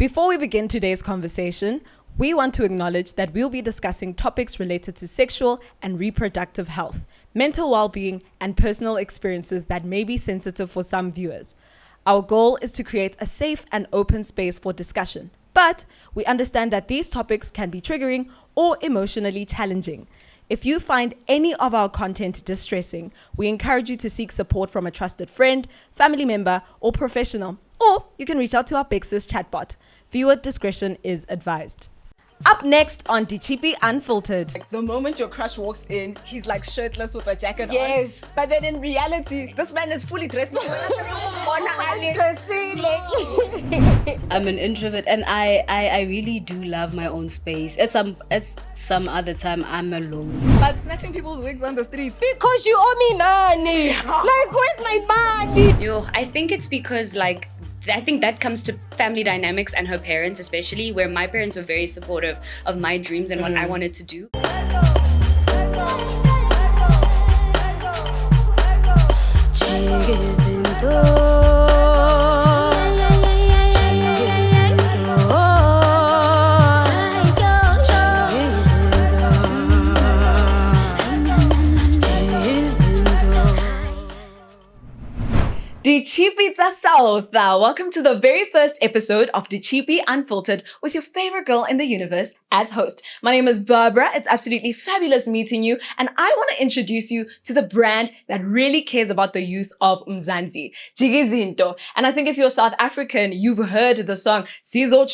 Before we begin today's conversation, we want to acknowledge that we'll be discussing topics related to sexual and reproductive health, mental well-being, and personal experiences that may be sensitive for some viewers. Our goal is to create a safe and open space for discussion, but we understand that these topics can be triggering or emotionally challenging. If you find any of our content distressing, we encourage you to seek support from a trusted friend, family member, or professional, or you can reach out to our Big Sis chatbot. Viewer discretion is advised. Up next on DiCHiPi UNFiLTERED. Like the moment your crush walks in, he's like shirtless with a jacket on. Yes. But then in reality, this man is fully dressed. Interesting. I'm an introvert and I really do love my own space. At some other time I'm alone. But snatching people's wigs on the streets. Because you owe me money. Like, where's my money? Yo, I think it's because I think that comes to family dynamics and her parents especially, where my parents were very supportive of my dreams and what I wanted to do. DiCHiPi South. Welcome to the very first episode of DiCHiPi UNFiLTERED with your favorite girl in the universe as host. My name is Barbara. It's absolutely fabulous meeting you. And I want to introduce you to the brand that really cares about the youth of Mzansi, JiK'iZinto. And I think if you're South African, you've heard the song, Sizo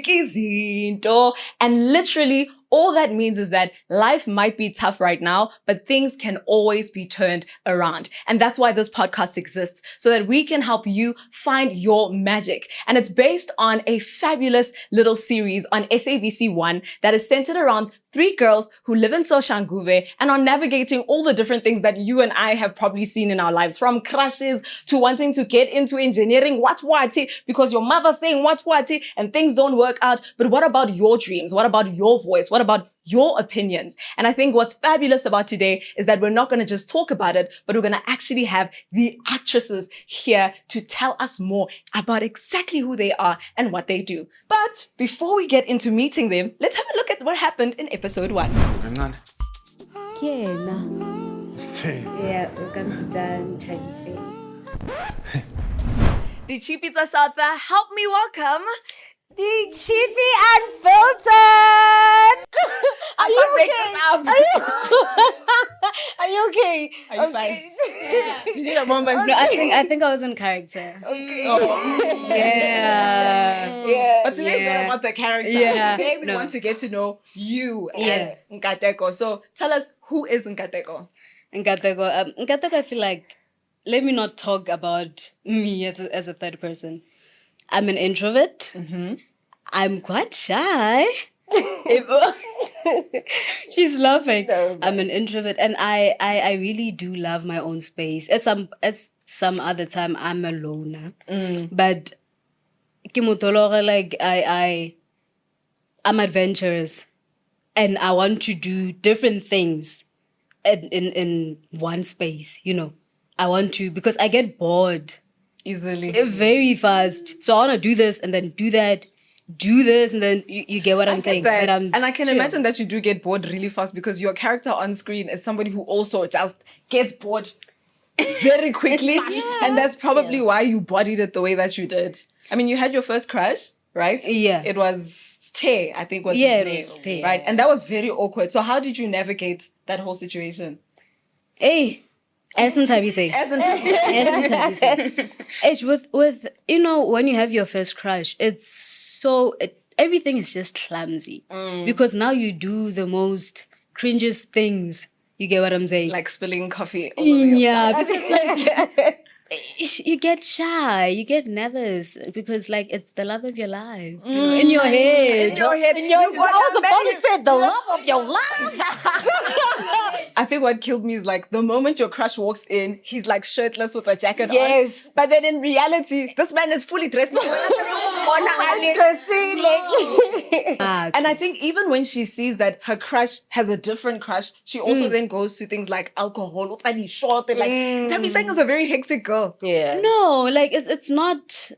JiK'iZinto. And literally, all that means is that life might be tough right now, but things can always be turned around. And that's why this podcast exists, so that we can help you find your magic. And it's based on a fabulous little series on SABC1 that is centered around 3 girls who live in Soshanguve and are navigating all the different things that you and I have probably seen in our lives, from crushes to wanting to get into engineering, what, because your mother's saying what, and things don't work out. But what about your dreams? What about your voice? What about your opinions? And I think what's fabulous about today is that we're not going to just talk about it, but we're going to actually have the actresses here to tell us more about exactly who they are and what they do. But before we get into meeting them, let's have a look at what happened in episode 1. DiCHiPi South, help me welcome DiCHiPi UNFiLTERED. Are you okay? Are you okay? Are you fine? Do you need a moment? No, I think I was in character. Okay. Yeah. But today's not about the character. Yeah. Today we want to get to know you as Nkateko. So tell us, who is Nkateko? Nkateko, I feel like, let me not talk about me as a third person. I'm an introvert. I'm quite shy. She's laughing. No, I'm an introvert and I really do love my own space. At some other time I'm a loner. But like I'm adventurous and I want to do different things in one space, you know. I want to, because I get bored Easily. very fast. So I want to do this and then do that, do this, and then you get what I'm saying. That. But I'm and I can imagine that you do get bored really fast, because your character on screen is somebody who also just gets bored very quickly. And that's probably why you bodied it the way that you did. I mean, you had your first crush, right? Yeah. It was Stay, I think was his Yeah, it name, was Stay. right? And that was very awkward. So how did you navigate that whole situation? Hey, as in time you say. It's with you know, when you have your first crush, everything is just clumsy because now you do the most cringiest things. You get what I'm saying? Like spilling coffee all over yourself. Because like you get shy, you get nervous because like it's the love of your life, you know, in your head. I was about to say the love of your life. I think what killed me is like the moment your crush walks in, he's like shirtless with a jacket on. Yes. But then in reality, this man is fully dressed. Interesting. And I think even when she sees that her crush has a different crush, she also then goes to things like alcohol, short, and like Tabi Sang is a very hectic girl. Yeah. No, like it's not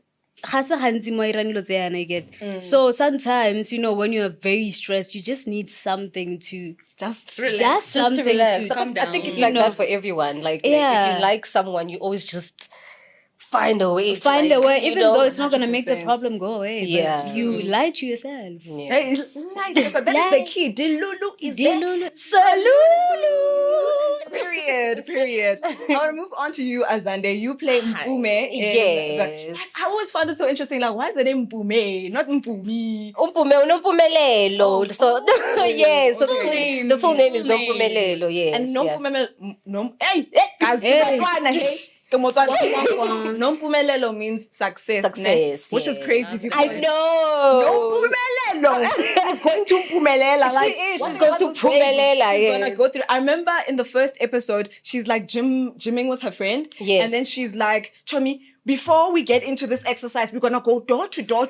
I get. So sometimes, you know, when you're very stressed, you just need something to Just Relax. just something to relax. to Calm I think down. it's You like know. that for everyone. Like if Yeah. you like someone, you always just find a way. find to, a like, way, you even know, though it's not gonna make the 100%. problem go away. Yeah. But you lie to yourself. Yeah. Hey, so that is the key. Dilulu is Dilulu. Salulu. Period. I want to move on to you, Azande. You play Mpume. Yes. I always found it so interesting. Like, why is the name Mpume, not Mpumi? Unompumelelo. So yeah, so okay. the full name is Full name. Nompumelelo. Yes. And yeah. hey, guys, Hey. Nompumelelo means success, Success, which is yes. crazy. I because know. Nompumelelo is going to Mpumelela. She Like, is. what She's the going hell to is going- Phumelela, She's yes. gonna go through. I remember in the first episode, she's like gymming with her friend. Yes. And then she's like, Chomi, before we get into this exercise, we're gonna go door to door,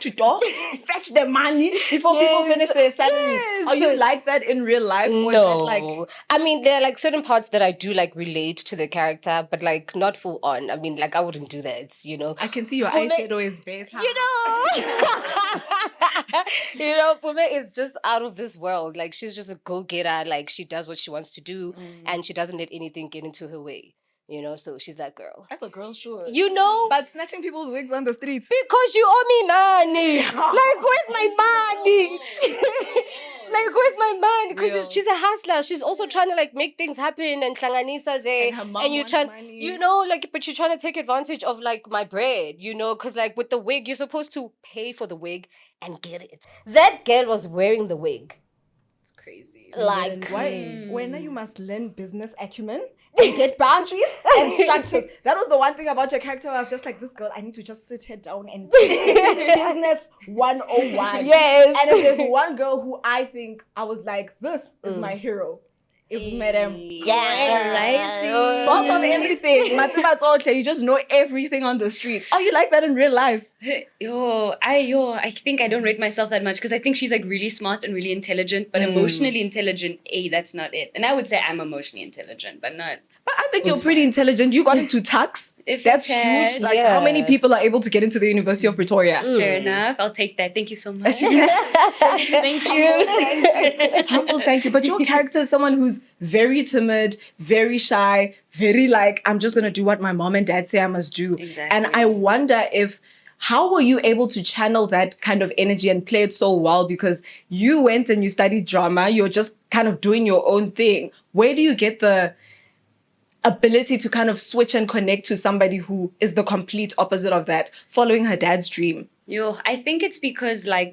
fetch the money before people Yes. finish their salaries. Yes. Are you like that in real life? Or is No, that like I mean there are like certain parts that I do like relate to the character, but like not full on. I mean, like I wouldn't do that, you know. I can see your Pume- eyeshadow is better. You know, you know, Pume is just out of this world. Like she's just a go-getter. Like she does what she wants to do, and she doesn't let anything get into her way. You know, so she's that girl. That's a girl sure. You know, But snatching people's wigs on the streets. because you owe me money. Like, where's my money? Like, where's my money? Because Real. she's a hustler. She's also trying to like make things happen and hlanganisa there. And her mom you're wants trying, money. you know, like, but you're trying to take advantage of like my bread, you know, because like with the wig, you're supposed to pay for the wig and get it. That girl was wearing the wig. It's crazy. Like, Why? When you must learn business acumen and get boundaries and structures. That was the one thing about your character. I was just like, this girl, I need to just sit her down and teach business 101. Yes. And if there's one girl who I think I was like, this is my hero, is Madam. yeah. Boss of everything. Matibat's okay. You just know everything on the street. Are you like that in real life? I think I don't rate myself that much because I think she's like really smart and really intelligent, but emotionally intelligent, that's not it. And I would say I'm emotionally intelligent, but not. But I think you're pretty intelligent. You got into tax. If That's you can. huge. Like, Yeah. how many people are able to get into the University of Pretoria? Fair enough. I'll take that. Thank you so much. Thank you. Humble, thank you. But your character is someone who's very timid, very shy, very like, I'm just going to do what my mom and dad say I must do. Exactly. And I wonder how were you able to channel that kind of energy and play it so well? Because you went and you studied drama. You're just kind of doing your own thing. Where do you get the ability to kind of switch and connect to somebody who is the complete opposite of that, following her dad's dream? I think it's because I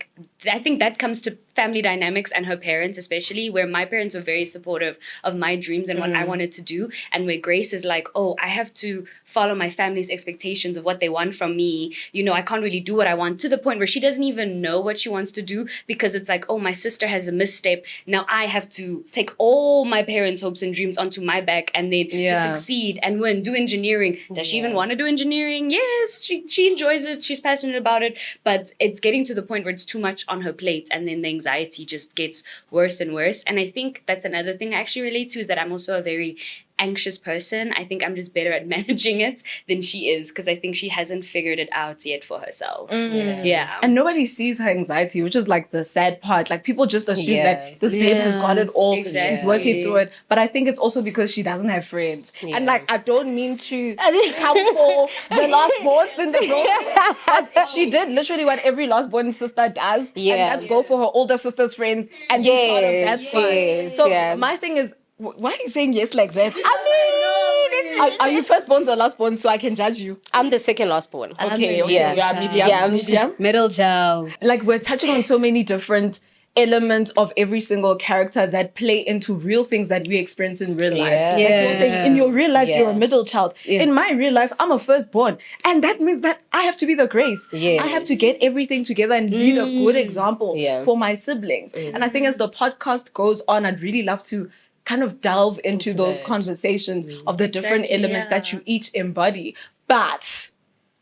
think that comes to family dynamics and her parents especially, where my parents were very supportive of my dreams and what I wanted to do, and where Grace is like, oh, I have to follow my family's expectations of what they want from me. You know, I can't really do what I want, to the point where she doesn't even know what she wants to do because it's like, oh, my sister has a misstep. Now I have to take all my parents' hopes and dreams onto my back and then to succeed and win, do engineering. Does she even want to do engineering? Yes, she enjoys it. She's passionate about it. But it's getting to the point where it's too much on her plate, and then the anxiety just gets worse and worse. And I think that's another thing I actually relate to, is that I'm also a very anxious person. I think I'm just better at managing it than she is, because I think she hasn't figured it out yet for herself. Yeah. And nobody sees her anxiety, which is like the sad part. Like, people just assume that this babe has got it all. Exactly. She's working through it. But I think it's also because she doesn't have friends. And like, I don't mean to come for the last borns in the world. But she did literally what every last born sister does. Yeah. And that's go for her older sister's friends and be part of that fun. yes, So yeah. my thing is, why are you saying yes like that? I mean, Are you firstborn or lastborn so I can judge you? I'm the second last born. Okay, yeah. You are medium. Yeah, I'm medium. Middle child. Like, we're touching on so many different elements of every single character that play into real things that we experience in real life. Yeah. Like you were saying, in your real life, Yeah. you're a middle child. In my real life, I'm a firstborn. And that means that I have to be the Grace. Yes. I have to get everything together and lead a good example Yeah. for my siblings. And I think as the podcast goes on, I'd really love to kind of delve into those conversations of the different Exactly, elements that you each embody. But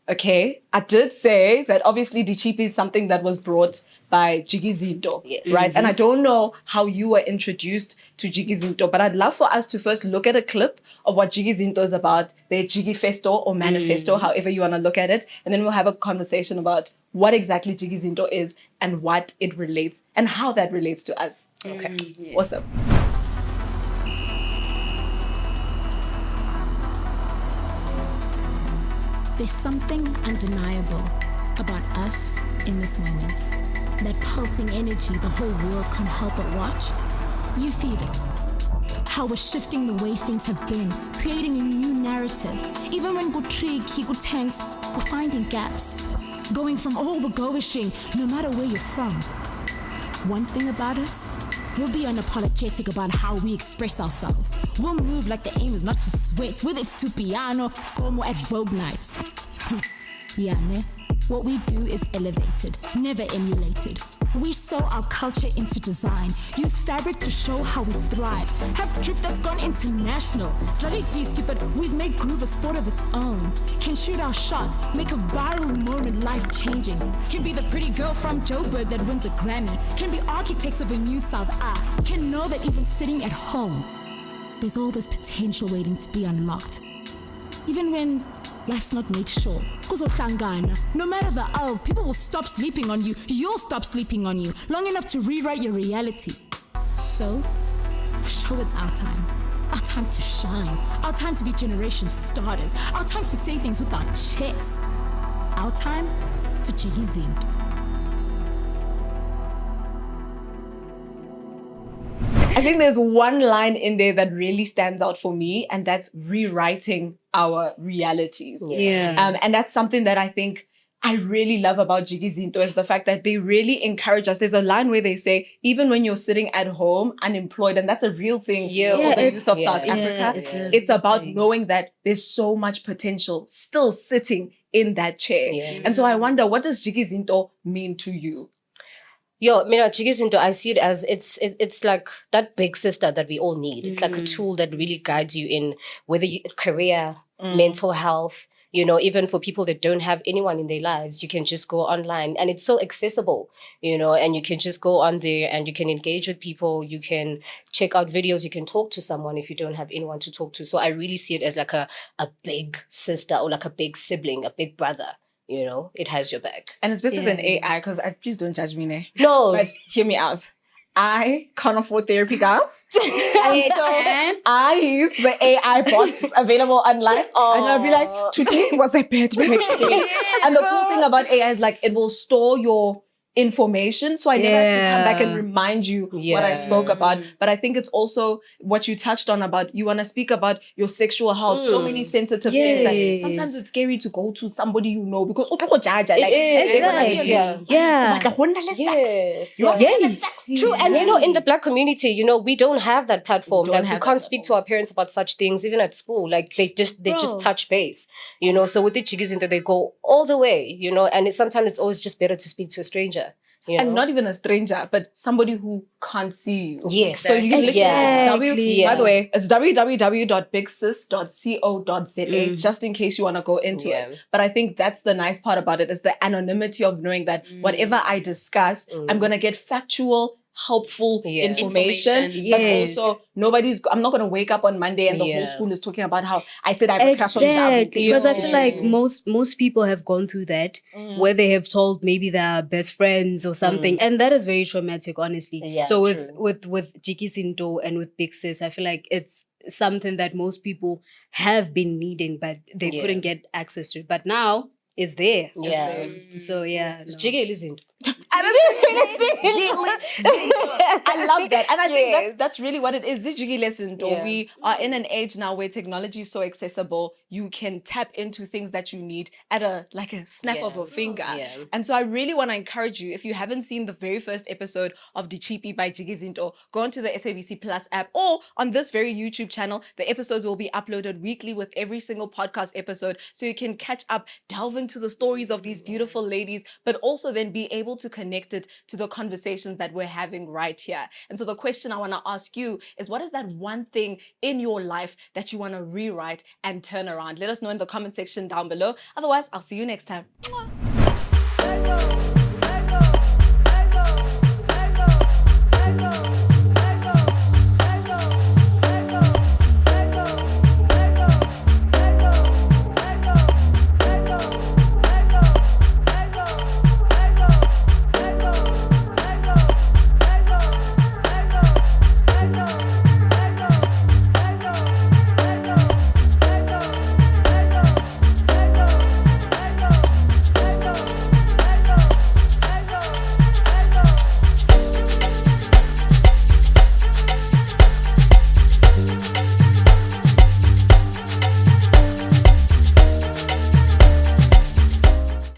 Okay, I did say that obviously DiChIPi is something that was brought by JiK'iZinto, Yes. right? And I don't know how you were introduced to JiK'iZinto, but I'd love for us to first look at a clip of what JiK'iZinto is about, their JiK'iFesto or manifesto, however you want to look at it. And then we'll have a conversation about what exactly JiK'iZinto is and what it relates and how that relates to us. Okay, awesome. There's something undeniable about us in this moment. That pulsing energy the whole world can't help but watch. You feed it. How we're shifting the way things have been, creating a new narrative. Even when good tricky, good tanks, we're finding gaps. Going from all the go-wishing, no matter where you're from. One thing about us, we'll be unapologetic about how we express ourselves. We'll move like the aim is not to sweat, whether it's to piano or more at Vogue nights. Yeah, ne? What we do is elevated, never emulated. We sew our culture into design, use fabric to show how we thrive, have drip that's gone international. Slightly D-skip, but we've made groove a sport of its own. Can shoot our shot, make a viral moment life-changing. Can be the pretty girl from Joburg that wins a Grammy. Can be architects of a new South A. Can know that even sitting at home, there's all this potential waiting to be unlocked. Even when life's not made sure. No matter the odds, people will stop sleeping on you. You'll stop sleeping on you long enough to rewrite your reality. So, show it's our time. Our time to shine. Our time to be generation starters. Our time to say things with our chest. Our time to JiK'iZinto. I think there's one line in there that really stands out for me, and that's rewriting our realities. Yeah. And that's something that I think I really love about JiK'iZinto is the fact that they really encourage us. There's a line where they say, even when you're sitting at home unemployed, and that's a real thing for the youth of South Africa, it's about knowing that there's so much potential still sitting in that chair. And so I wonder, what does JiK'iZinto mean to you? Yo, JiK'iZinto, I see it as it's like that big sister that we all need. It's like a tool that really guides you in whether you career, mental health, even for people that don't have anyone in their lives, you can just go online and it's so accessible, and you can just go on there and you can engage with people. You can check out videos. You can talk to someone if you don't have anyone to talk to. So I really see it as like a big sister or like a big sibling, a big brother. It has your back. And it's better than AI, because please don't judge me, ne? No. But hear me out. I can't afford therapy, guys. I use the AI bots available online. And I'll be like, today was a bad day. And the cool thing about AI is like, it will store your information, so I never have to come back and remind you what I spoke about. But I think it's also what you touched on about you want to speak about your sexual health. So many sensitive things that sometimes it's scary to go to somebody because True. And in the Black community, we don't have that platform. Like we can't speak to our parents about such things, even at school. Like they just touch base. So with the JiK'iZinto, they go all the way. And sometimes it's always just better to speak to a stranger. And not even a stranger, but somebody who can't see you. Yes. So you can listen. By the way, it's www.bigsis.co.za, just in case you want to go into it. But I think that's the nice part about it, is the anonymity of knowing that whatever I discuss, I'm going to get factual, helpful information. But also, I'm not going to wake up on Monday and the whole school is talking about how I said I have a crush on Javi. Because I feel like most people have gone through that, where they have told maybe their best friends or something. And that is very traumatic, honestly. So with JiK'iZinto and with Big Sis, I feel like it's something that most people have been needing, but they couldn't get access to. But now it's there. So It's JiK'iZinto. I love that. And I think that's really what it is. JiK'iZinto. We are in an age now where technology is so accessible. You can tap into things that you need at a snap of a finger. And so I really want to encourage you, if you haven't seen the very first episode of DiChIPi by JiK'iZinto, go onto the SABC Plus app or on this very YouTube channel. The episodes will be uploaded weekly with every single podcast episode, so you can catch up, delve into to the stories of these beautiful ladies, but also then be able to connect it to the conversations that we're having right here. And so the question I want to ask you is, what is that one thing in your life that you want to rewrite and turn around? Let us know in the comment section down below. Otherwise, I'll see you next time. Mwah.